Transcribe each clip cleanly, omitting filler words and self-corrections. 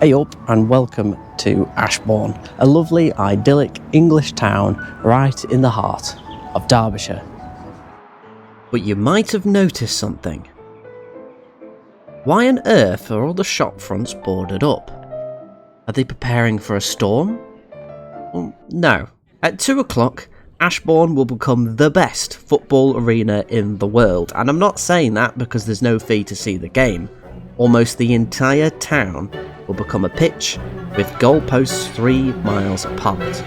Hey up and welcome to Ashbourne, a lovely idyllic English town right in the heart of Derbyshire. But you might have noticed something. Why on earth are all the shop fronts boarded up? Are they preparing for a storm? Well, no. At 2 o'clock, Ashbourne will become the best football arena in the world, and I'm not saying that because there's no fee to see the game. Almost the entire town will become a pitch with goalposts 3 miles apart.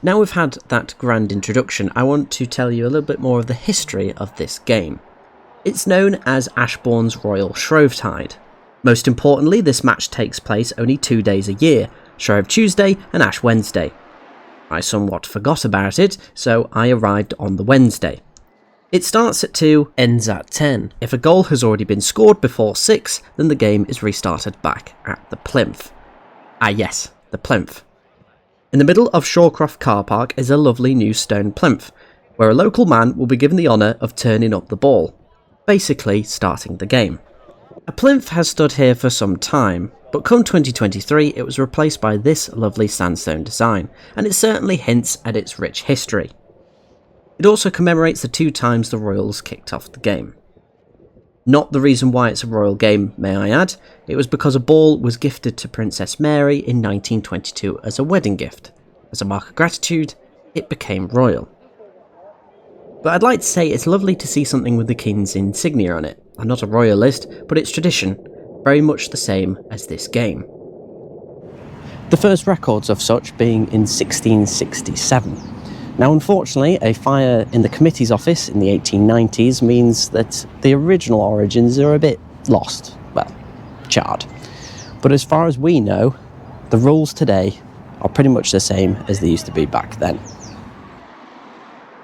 Now we've had that grand introduction, I want to tell you a little bit more of the history of this game. It's known as Ashbourne's Royal Shrovetide. Most importantly, this match takes place only 2 days a year, Shrove Tuesday and Ash Wednesday. I somewhat forgot about it, so I arrived on the Wednesday. It starts at 2, ends at 10. If a goal has already been scored before 6, then the game is restarted back at the plinth. Ah yes, the plinth. In the middle of Shawcroft car park is a lovely new stone plinth, where a local man will be given the honour of turning up the ball, basically starting the game. A plinth has stood here for some time, but come 2023 it was replaced by this lovely sandstone design, and it certainly hints at its rich history. It also commemorates the 2 times the Royals kicked off the game. Not the reason why it's a royal game, may I add, it was because a ball was gifted to Princess Mary in 1922 as a wedding gift. As a mark of gratitude, it became royal. But I'd like to say it's lovely to see something with the King's insignia on it. I'm not a royalist, but it's tradition, very much the same as this game. The first records of such being in 1667. Now unfortunately, a fire in the committee's office in the 1890s means that the original origins are a bit lost, well, charred. But as far as we know, the rules today are pretty much the same as they used to be back then.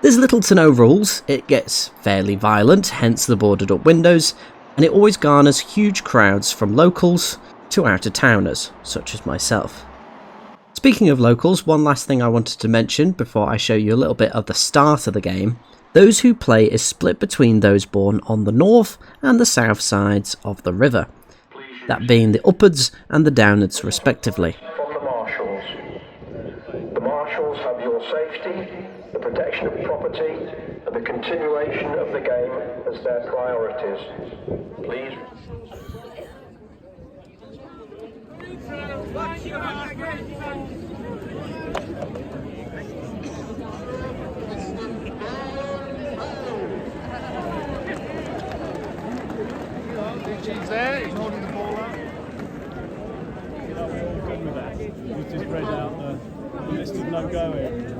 There's little to no rules, it gets fairly violent, hence the boarded up windows, and it always garners huge crowds from locals to out-of-towners, such as myself. Speaking of locals, one last thing I wanted to mention before I show you a little bit of the start of the game. Those who play is split between those born on the north and the south sides of the river, that being the upwards and the downwards respectively. From the Marshals. The Marshals have your safety, the protection of property and the continuation of the game as their priorities. Please. He's there, he's holding the ball up. We're all good with that. We've just read out the list of no-go areas.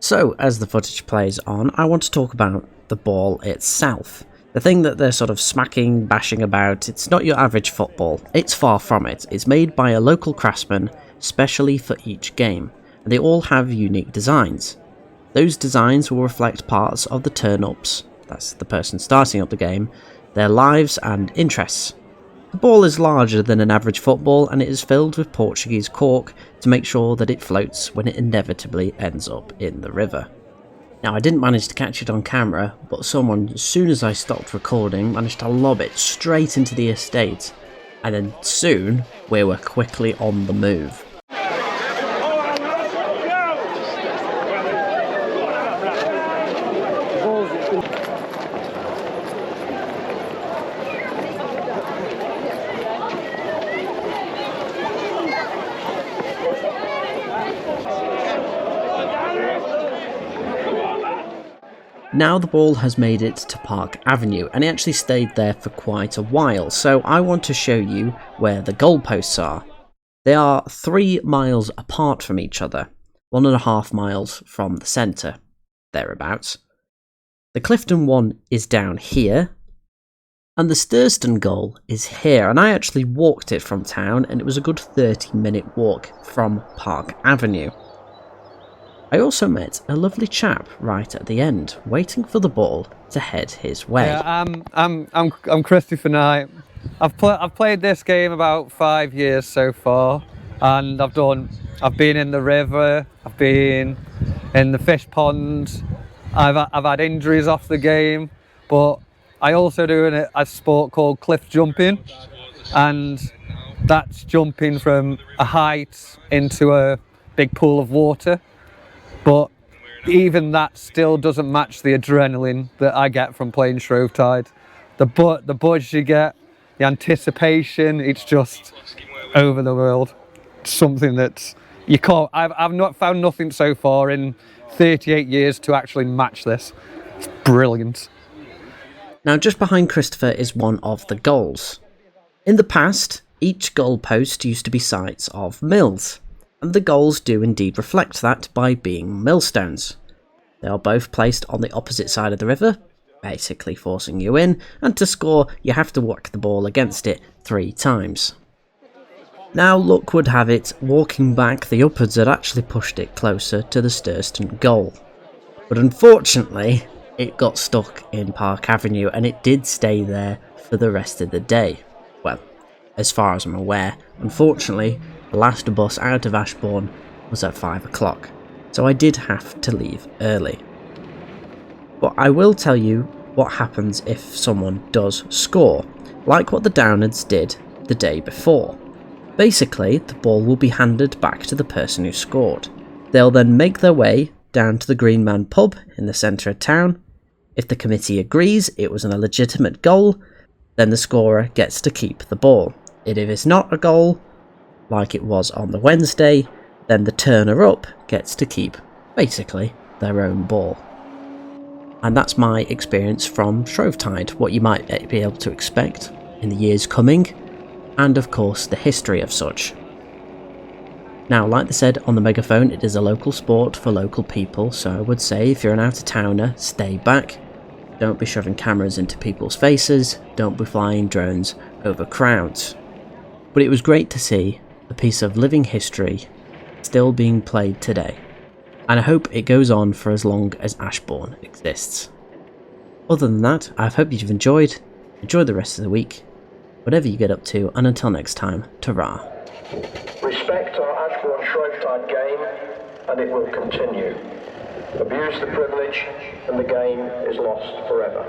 So, as the footage plays on, I want to talk about the ball itself. The thing that they're sort of smacking, bashing about, it's not your average football. It's far from it. It's made by a local craftsman, specially for each game, and they all have unique designs. Those designs will reflect parts of the turn-ups, that's the person starting up the game, their lives and interests. The ball is larger than an average football and it is filled with Portuguese cork to make sure that it floats when it inevitably ends up in the river. Now I didn't manage to catch it on camera, but someone, as soon as I stopped recording, managed to lob it straight into the estate, and then soon we were quickly on the move. Now the ball has made it to Park Avenue, and it actually stayed there for quite a while, so I want to show you where the goalposts are. They are 3 miles apart from each other, 1.5 miles from the centre, thereabouts. The Clifton one is down here, and the Sturston goal is here, and I actually walked it from town, and it was a good 30-minute walk from Park Avenue. I also met a lovely chap right at the end, waiting for the ball to head his way. Yeah, I'm Christopher Knight. I've played this game about 5 years so far, and I've been in the river, I've been in the fish pond, I've had injuries off the game, but I also do a sport called cliff jumping, and that's jumping from a height into a big pool of water. But even that still doesn't match the adrenaline that I get from playing Shrovetide. The buzz you get, the anticipation, it's just over the world. Something that you can't, I've not found nothing so far in 38 years to actually match this. It's brilliant. Now just behind Christopher is one of the goals. In the past, each goalpost used to be sites of mills, and the goals do indeed reflect that by being millstones. They are both placed on the opposite side of the river, basically forcing you in, and to score you have to whack the ball against it 3 times. Now luck would have it, walking back the upwards had actually pushed it closer to the Sturston goal. But unfortunately, it got stuck in Park Avenue and it did stay there for the rest of the day. Well, as far as I'm aware. Unfortunately, the last bus out of Ashbourne was at 5 o'clock, so I did have to leave early. But I will tell you what happens if someone does score, like what the Downards did the day before. Basically, the ball will be handed back to the person who scored. They'll then make their way down to the Green Man pub in the centre of town. If the committee agrees it was a legitimate goal, then the scorer gets to keep the ball. If it's not a goal, like it was on the Wednesday, then the turner-up gets to keep, basically, their own ball. And that's my experience from Shrovetide, what you might be able to expect in the years coming, and of course the history of such. Now, like they said on the megaphone, it is a local sport for local people, so I would say if you're an out-of-towner, stay back. Don't be shoving cameras into people's faces, don't be flying drones over crowds. But it was great to see a piece of living history still being played today, and I hope it goes on for as long as Ashbourne exists. Other than that, I hope you've enjoyed the rest of the week, whatever you get up to, and until next time, ta-ra. Respect our Ashbourne Shrovetide game, and it will continue. Abuse the privilege, and the game is lost forever.